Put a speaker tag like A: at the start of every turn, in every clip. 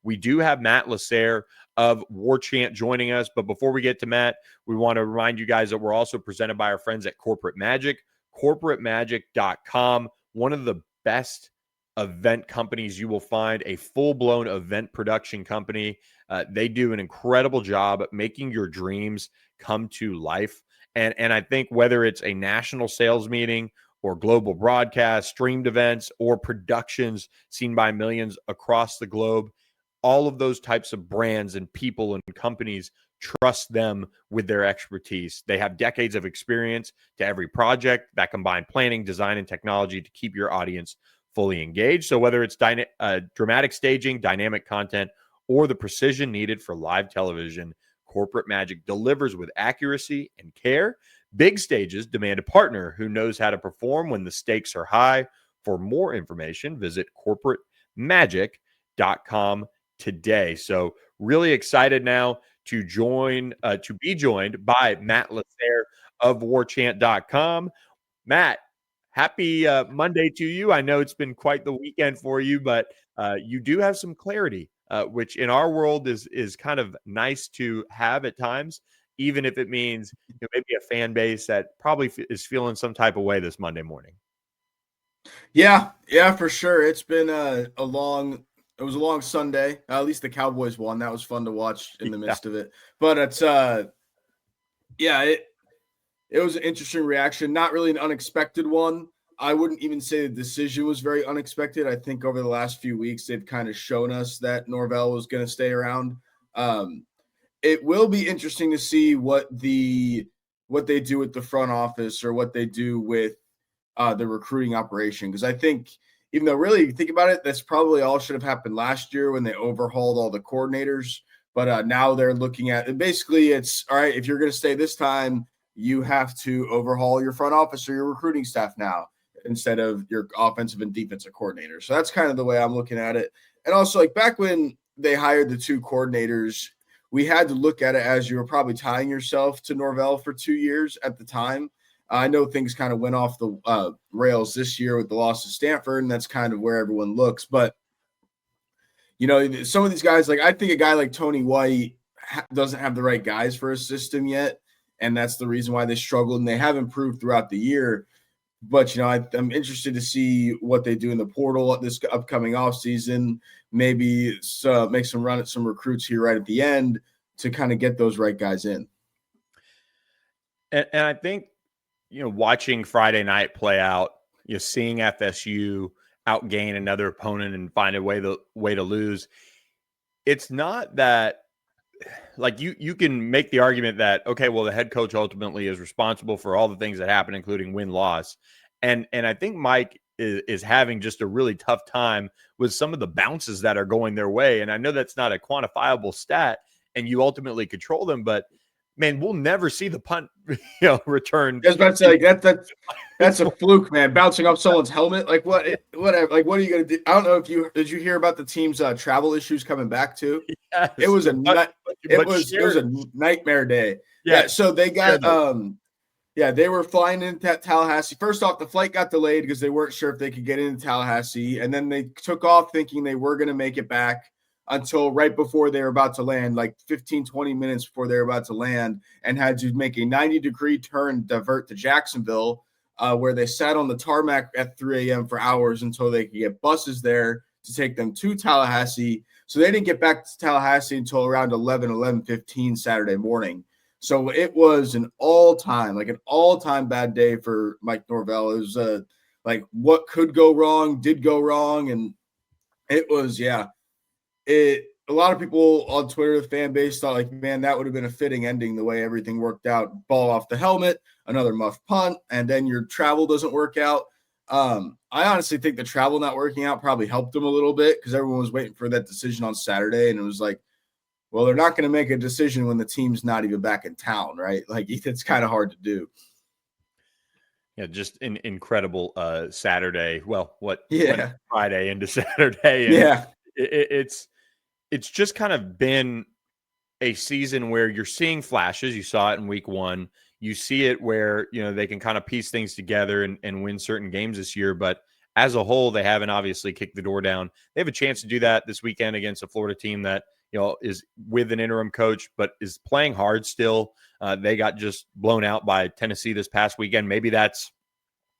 A: we do have Matt LaSerre of War Chant joining us. But before we get to Matt, we want to remind you guys that we're also presented by our friends at Corporate Magic, corporatemagic.com, one of the best event companies you will find, a full-blown event production company. They do an incredible job at making your dreams come to life. And I think whether it's a national sales meeting or global broadcast, streamed events, or productions seen by millions across the globe, all of those types of brands and people and companies trust them with their expertise. They have decades of experience to every project that combine planning, design, and technology to keep your audience fully engaged. So whether it's dramatic staging, dynamic content, or the precision needed for live television, Corporate Magic delivers with accuracy and care. Big stages demand a partner who knows how to perform when the stakes are high. For more information, visit corporatemagic.com today. So really excited now to be joined by Matt LaSerre of warchant.com. Matt, happy Monday to you. I know it's been quite the weekend for you, but you do have some clarity, which in our world is kind of nice to have at times, even if it means maybe a fan base that probably is feeling some type of way this Monday morning.
B: Yeah, for sure. It's been it was a long Sunday. At least the Cowboys won. That was fun to watch in the midst of it. But it's it was an interesting reaction. Not really an unexpected one. I wouldn't even say the decision was very unexpected. I think over the last few weeks, they've kind of shown us that Norvell was going to stay around. It will be interesting to see what they do with the front office or what they do with the recruiting operation. Because I think, even though really, if you think about it, that's probably all should have happened last year when they overhauled all the coordinators. But now they're looking at it. Basically, it's all right, if you're going to stay this time, you have to overhaul your front office or your recruiting staff now instead of your offensive and defensive coordinators. So that's kind of the way I'm looking at it. And also, like back when they hired the two coordinators, we had to look at it as you were probably tying yourself to Norvell for 2 years at the time. I know things kind of went off the rails this year with the loss of Stanford, and that's kind of where everyone looks. But, some of these guys, like I think a guy like Tony White doesn't have the right guys for his system yet, and that's the reason why they struggled, and they have improved throughout the year. But, I'm interested to see what they do in the portal this upcoming offseason, maybe make some run at some recruits here right at the end to kind of get those right guys in.
A: And I think, watching Friday night play out, seeing FSU outgain another opponent and find a way to lose. It's not that, like, you can make the argument that, okay, well, the head coach ultimately is responsible for all the things that happen, including win-loss. And I think Mike is having just a really tough time with some of the bounces that are going their way. And I know that's not a quantifiable stat and you ultimately control them, but man, we'll never see the punt, return.
B: I was about to say, that's a fluke, man. Bouncing off someone's helmet, like whatever. Like, what are you gonna do? I don't know if did you hear about the team's travel issues coming back too?
A: Yes,
B: it was a nightmare day. Yeah, so they got they were flying into Tallahassee. First off, the flight got delayed because they weren't sure if they could get into Tallahassee, and then they took off thinking they were going to make it back until right before they were about to land, like 15, 20 minutes before they were about to land, and had to make a 90-degree turn, divert to Jacksonville, where they sat on the tarmac at 3 a.m. for hours until they could get buses there to take them to Tallahassee. So they didn't get back to Tallahassee until around 11:15 Saturday morning. So it was an all-time bad day for Mike Norvell. It was like what could go wrong, did go wrong, and it was, a lot of people on Twitter, the fan base, thought like, man, that would have been a fitting ending the way everything worked out. Ball off the helmet, another muff punt, and then your travel doesn't work out. I honestly think the travel not working out probably helped them a little bit because everyone was waiting for that decision on Saturday, and it was like, well, they're not going to make a decision when the team's not even back in town, right? Like, it's kind of hard to do.
A: Yeah, just an incredible Saturday. Well, Friday into Saturday. And it's just kind of been a season where you're seeing flashes. You saw it in week one. You see it where, they can kind of piece things together and win certain games this year. But as a whole, they haven't obviously kicked the door down. They have a chance to do that this weekend against a Florida team that, is with an interim coach, but is playing hard still. They got just blown out by Tennessee this past weekend. Maybe that's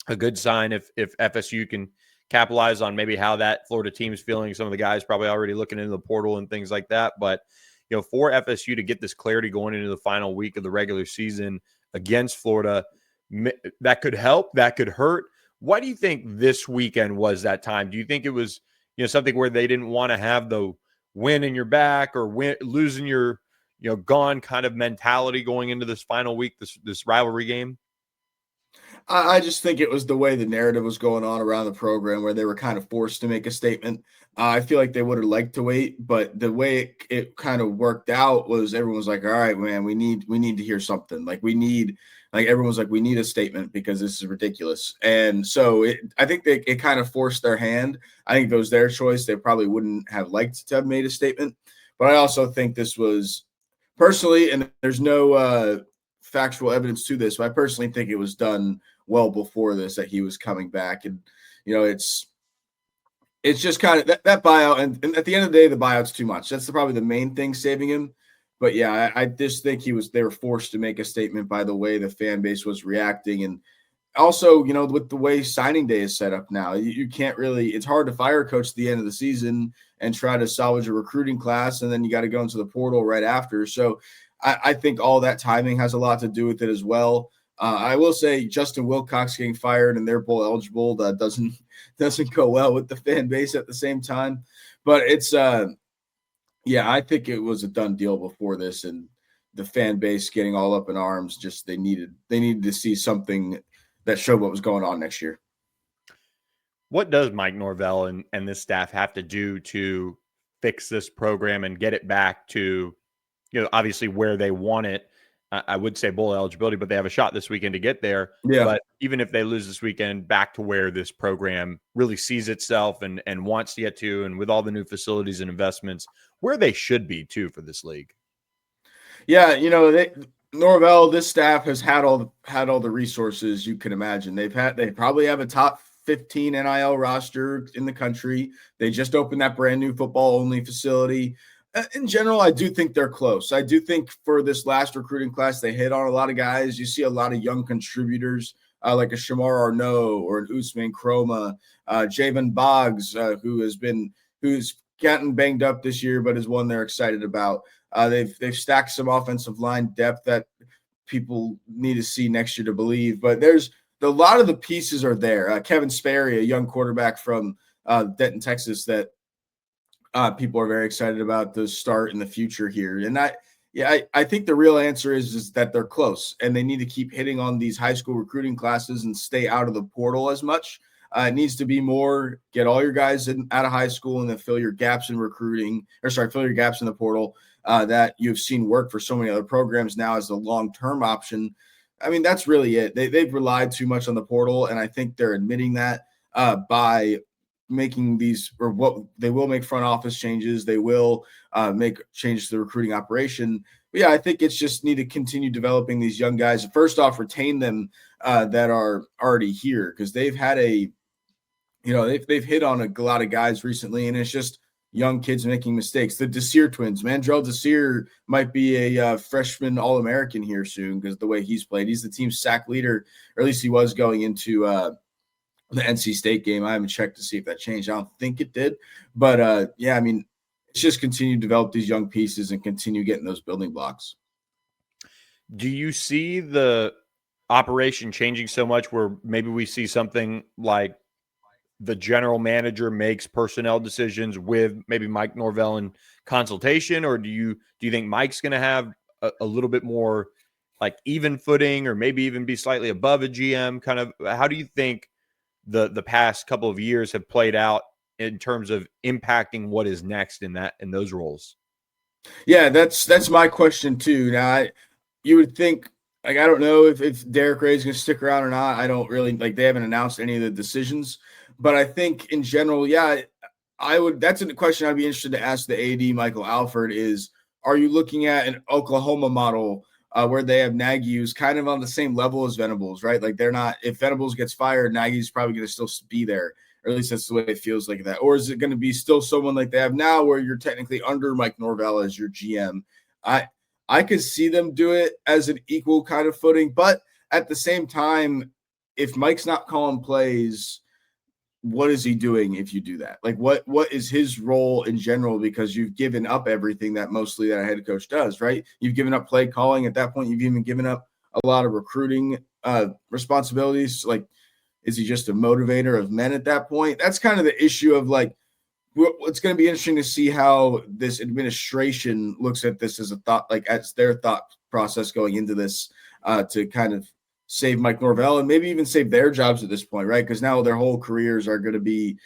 A: a good sign if FSU can capitalize on maybe how that Florida team is feeling. Some of the guys probably already looking into the portal and things like that. But, for FSU to get this clarity going into the final week of the regular season against Florida, that could help, that could hurt. Why do you think this weekend was that time? Do you think it was, something where they didn't want to have the win in your back or losing your, gone kind of mentality going into this final week, this rivalry game?
B: I just think it was the way the narrative was going on around the program where they were kind of forced to make a statement. I feel like they would have liked to wait, but the way it kind of worked out was everyone was like, all right, man, we need to hear something. Everyone's like, we need a statement because this is ridiculous. And so I think it kind of forced their hand. I think it was their choice. They probably wouldn't have liked to have made a statement. But I also think this was personally, and there's no factual evidence to this, but I personally think it was done well before this, that he was coming back. And, it's just kind of that buyout. And at the end of the day, the buyout's too much. That's probably the main thing saving him. But yeah, I just think they were forced to make a statement by the way the fan base was reacting. And also, with the way signing day is set up now, you can't really, it's hard to fire a coach at the end of the season and try to salvage a recruiting class. And then you got to go into the portal right after. So I think all that timing has a lot to do with it as well. I will say Justin Wilcox getting fired and they're bowl eligible, that doesn't go well with the fan base at the same time. But it's I think it was a done deal before this, and the fan base getting all up in arms. Just they needed to see something that showed what was going on next year.
A: What does Mike Norvell and this staff have to do to fix this program and get it back to, obviously where they want it? I would say bowl eligibility, but they have a shot this weekend to get there.
B: Yeah.
A: But even if they lose this weekend, back to where this program really sees itself and wants to get to, and with all the new facilities and investments, where they should be too for this league.
B: Yeah, Norvell, this staff has had all the resources you can imagine. They probably have a top 15 NIL roster in the country. They just opened that brand new football only facility. In general, I do think they're close. I do think for this last recruiting class, they hit on a lot of guys. You see a lot of young contributors like a Shamar Arnaud or an Usman Kroma, Javen Boggs, who's gotten banged up this year, but is one they're excited about. They've stacked some offensive line depth that people need to see next year to believe. But there's a lot of the pieces are there. Kevin Sperry, a young quarterback from Denton, Texas, that people are very excited about the start in the future here. And I think the real answer is that they're close and they need to keep hitting on these high school recruiting classes and stay out of the portal as much. It needs to be more, get all your guys out of high school and then fill your gaps in fill your gaps in the portal that you've seen work for so many other programs now as the long-term option. I mean, that's really it. They've relied too much on the portal, and I think they're admitting that by making they will make front office changes. They will make changes to the recruiting operation. But yeah, I think it's just need to continue developing these young guys. First off, retain them that are already here, because they've had they've hit on a lot of guys recently, and it's just young kids making mistakes. The DeSere twins, Mandrell DeSere might be a freshman All-American here soon because the way he's played. He's the team's sack leader, or at least he was going into the NC State game. I haven't checked to see if that changed. I don't think it did. But, I mean, it's just continue to develop these young pieces and continue getting those building blocks.
A: Do you see the operation changing so much where maybe we see something like the general manager makes personnel decisions with maybe Mike Norvell in consultation, or do you think Mike's going to have a little bit more like even footing, or maybe even be slightly above a GM? Kind of, how do you think the past couple of years have played out in terms of impacting what is next in those roles?
B: Yeah, that's my question too. Now, you would think, like, I don't know if Derek Ray's going to stick around or not. I don't really, like, they haven't announced any of the decisions. But I think in general, that's a question I'd be interested to ask the AD, Michael Alford, is, are you looking at an Oklahoma model where they have Nagy's kind of on the same level as Venables, right? Like, they're not, if Venables gets fired, Nagy's probably going to still be there. or at least that's the way it feels like that. Or is it going to be still someone like they have now where you're technically under Mike Norvell as your GM? I could see them do it as an equal kind of footing, but at the same time, if Mike's not calling plays, what is he doing if you do that? Like what is his role in general? Because you've given up everything that mostly that a head coach does, right? You've given up play calling. At that point, you've even given up a lot of recruiting responsibilities. Like, is he just a motivator of men at that point? That's kind of the issue of like, it's going to be interesting to see how this administration looks at this as a thought, like as their thought process going into this to kind of save Mike Norvell and maybe even save their jobs at this point, right? Because now their whole careers are going to be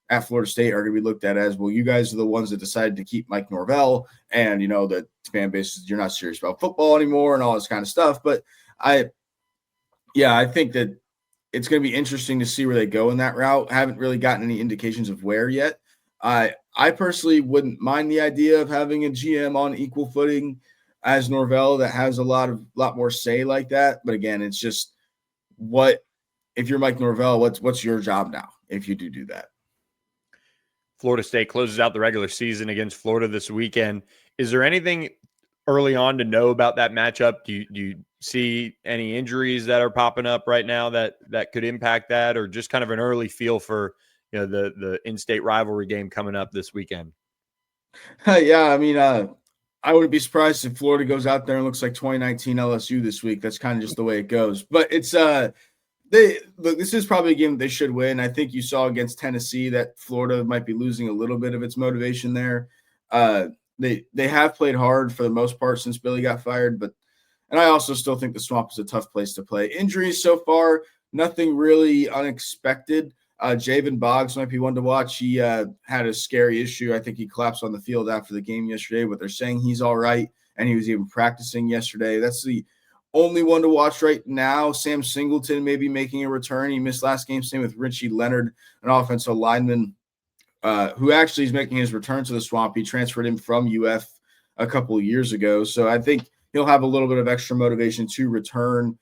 B: at Florida State are going to be looked at as, well, you guys are the ones that decided to keep Mike Norvell, and the fan base, you're not serious about football anymore and all this kind of stuff. But I think that it's going to be interesting to see where they go in that route. I haven't really gotten any indications of where yet. I personally wouldn't mind the idea of having a GM on equal footing as Norvell that has a lot more say like that. But again, it's just if you're Mike Norvell, what's your job now if you do that?
A: Florida State closes out the regular season against Florida this weekend. Is there anything early on to know about that matchup? Do you see any injuries that are popping up right now that could impact that, or just kind of an early feel for the in-state rivalry game coming up this weekend?
B: Yeah, I mean, I wouldn't be surprised if Florida goes out there and looks like 2019 LSU this week. That's kind of just the way it goes. But it's this is probably a game they should win. I think you saw against Tennessee that Florida might be losing a little bit of its motivation there. They have played hard for the most part since Billy got fired, and I also still think the Swamp is a tough place to play. Injuries so far, nothing really unexpected. Javen Boggs might be one to watch. He had a scary issue. I think he collapsed on the field after the game yesterday, but they're saying he's all right, and he was even practicing yesterday. That's the only one to watch right now. Sam Singleton may be making a return. He missed last game. Same with Richie Leonard, an offensive lineman who actually is making his return to the Swamp. He transferred him from UF a couple of years ago. So I think he'll have a little bit of extra motivation to return.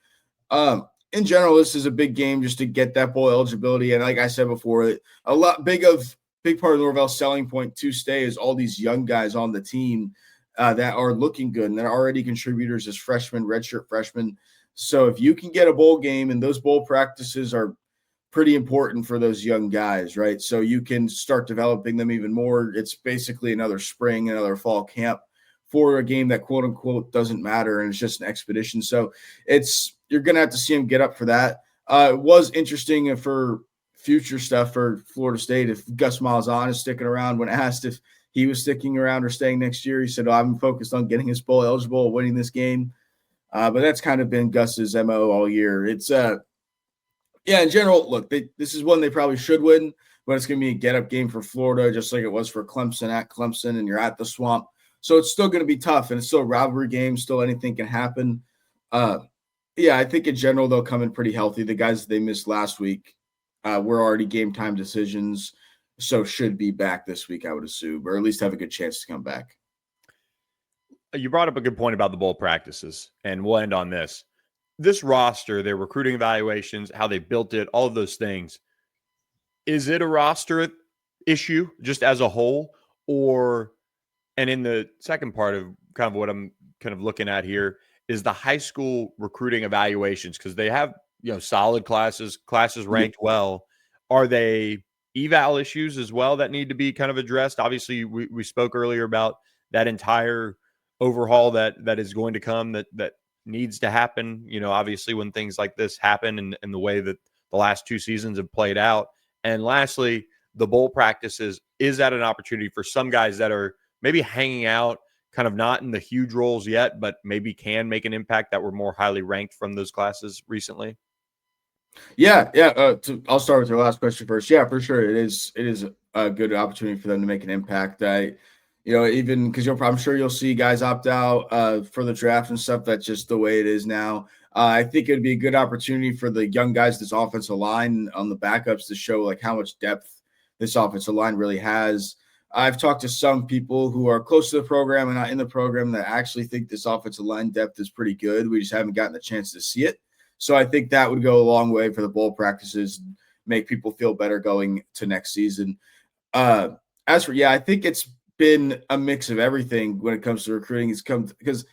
B: In general, this is a big game just to get that bowl eligibility. And like I said before, big part of Norvell's selling point to stay is all these young guys on the team that are looking good and that are already contributors as freshmen, redshirt freshmen. So if you can get a bowl game, and those bowl practices are pretty important for those young guys, right? So you can start developing them even more. It's basically another spring, another fall camp for a game that quote unquote doesn't matter, and it's just an expedition. So you're going to have to see him get up for that. It was interesting for future stuff for Florida State if Gus Malzahn is sticking around. When asked if he was sticking around or staying next year, he said, I'm focused on getting his bowl eligible, winning this game. But that's kind of been Gus's MO all year. It's in general, look, this is one they probably should win, but it's going to be a get-up game for Florida, just like it was for Clemson at Clemson, and you're at the Swamp. So it's still going to be tough, and it's still a rivalry game. Still anything can happen. I think in general they'll come in pretty healthy. The guys they missed last week were already game time decisions, so should be back this week, I would assume, or at least have a good chance to come back.
A: You brought up a good point about the bowl practices, and we'll end on this. This roster, their recruiting evaluations, how they built it, all of those things. Is it a roster issue just as a whole, and in the second part of kind of what I'm kind of looking at here is the high school recruiting evaluations, because they have, solid classes ranked well. Are they eval issues as well that need to be kind of addressed? Obviously, we spoke earlier about that entire overhaul that is going to come that needs to happen, obviously when things like this happen and the way that the last two seasons have played out. And lastly, the bowl practices, is that an opportunity for some guys that are maybe hanging out, kind of not in the huge roles yet, but maybe can make an impact that were more highly ranked from those classes recently?
B: Yeah. I'll start with your last question first. Yeah, for sure. It is a good opportunity for them to make an impact. Even because I'm sure you'll see guys opt out for the draft and stuff. That's just the way it is now. I think it'd be a good opportunity for the young guys, this offensive line on the backups, to show like how much depth this offensive line really has. I've talked to some people who are close to the program and not in the program that actually think this offensive line depth is pretty good. We just haven't gotten the chance to see it. So I think that would go a long way for the bowl practices, make people feel better going to next season. I think it's been a mix of everything when it comes to recruiting. Because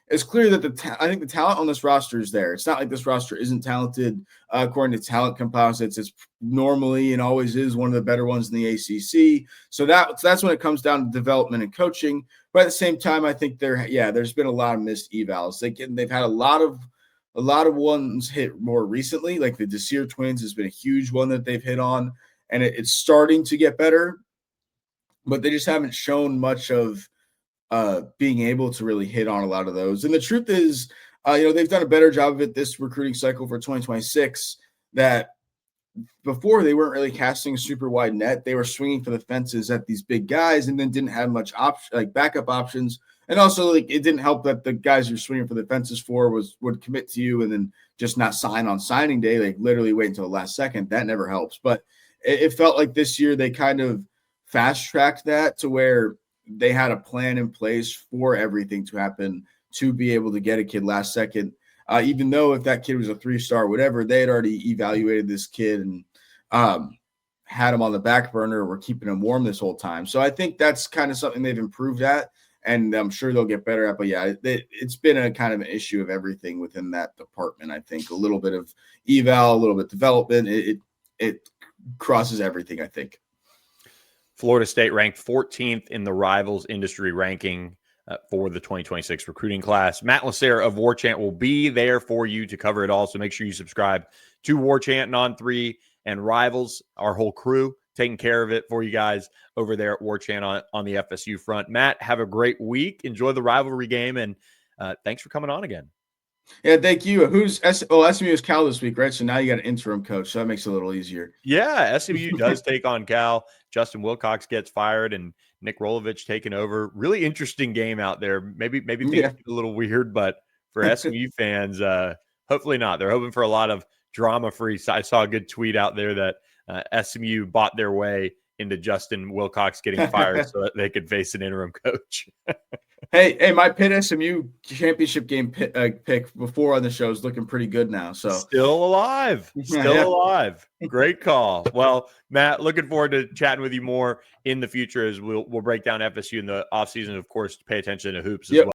B: it's clear that I think the talent on this roster is there. It's not like this roster isn't talented. According to talent composites, it's normally and always is one of the better ones in the ACC. So that's when it comes down to development and coaching. But at the same time, I think there's been a lot of missed evals. They've had a lot of ones hit more recently. Like the LaSerre twins has been a huge one that they've hit on, and it's starting to get better. But they just haven't shown much of being able to really hit on a lot of those. And the truth is, they've done a better job of it this recruiting cycle for 2026. That before they weren't really casting a super wide net. They were swinging for the fences at these big guys, and then didn't have much backup options. And also, it didn't help that the guys you're swinging for the fences for would commit to you and then just not sign on signing day. Like literally wait until the last second. That never helps. But it felt like this year they kind of fast tracked that to where they had a plan in place for everything to happen to be able to get a kid last second. Even though if that kid was a 3-star, whatever, they had already evaluated this kid and had him on the back burner. We're keeping him warm this whole time. So I think that's kind of something they've improved at, and I'm sure they'll get better at. But yeah, it's been a kind of an issue of everything within that department. I think a little bit of eval, a little bit development. It crosses everything, I think.
A: Florida State ranked 14th in the Rivals industry ranking for the 2026 recruiting class. Matt LaSerre of War Chant will be there for you to cover it all. So make sure you subscribe to War Chant and On3 and Rivals, our whole crew taking care of it for you guys over there at War Chant on the FSU front. Matt, have a great week. Enjoy the rivalry game, and thanks for coming on again.
B: Yeah, thank you. SMU is Cal this week, right? So now you got an interim coach, so that makes it a little easier.
A: Yeah, SMU does take on Cal. Justin Wilcox gets fired, and Nick Rolovich taking over. Really interesting game out there. Maybe things get a little weird, but for SMU fans, hopefully not. They're hoping for a lot of drama-free. I saw a good tweet out there that SMU bought their way into Justin Wilcox getting fired so that they could face an interim coach.
B: Hey, my Pitt SMU championship game pick before on the show is looking pretty good now. So
A: still alive. Alive. Great call. Well, Matt, looking forward to chatting with you more in the future as we'll break down FSU in the offseason. Of course, pay attention to hoops as well.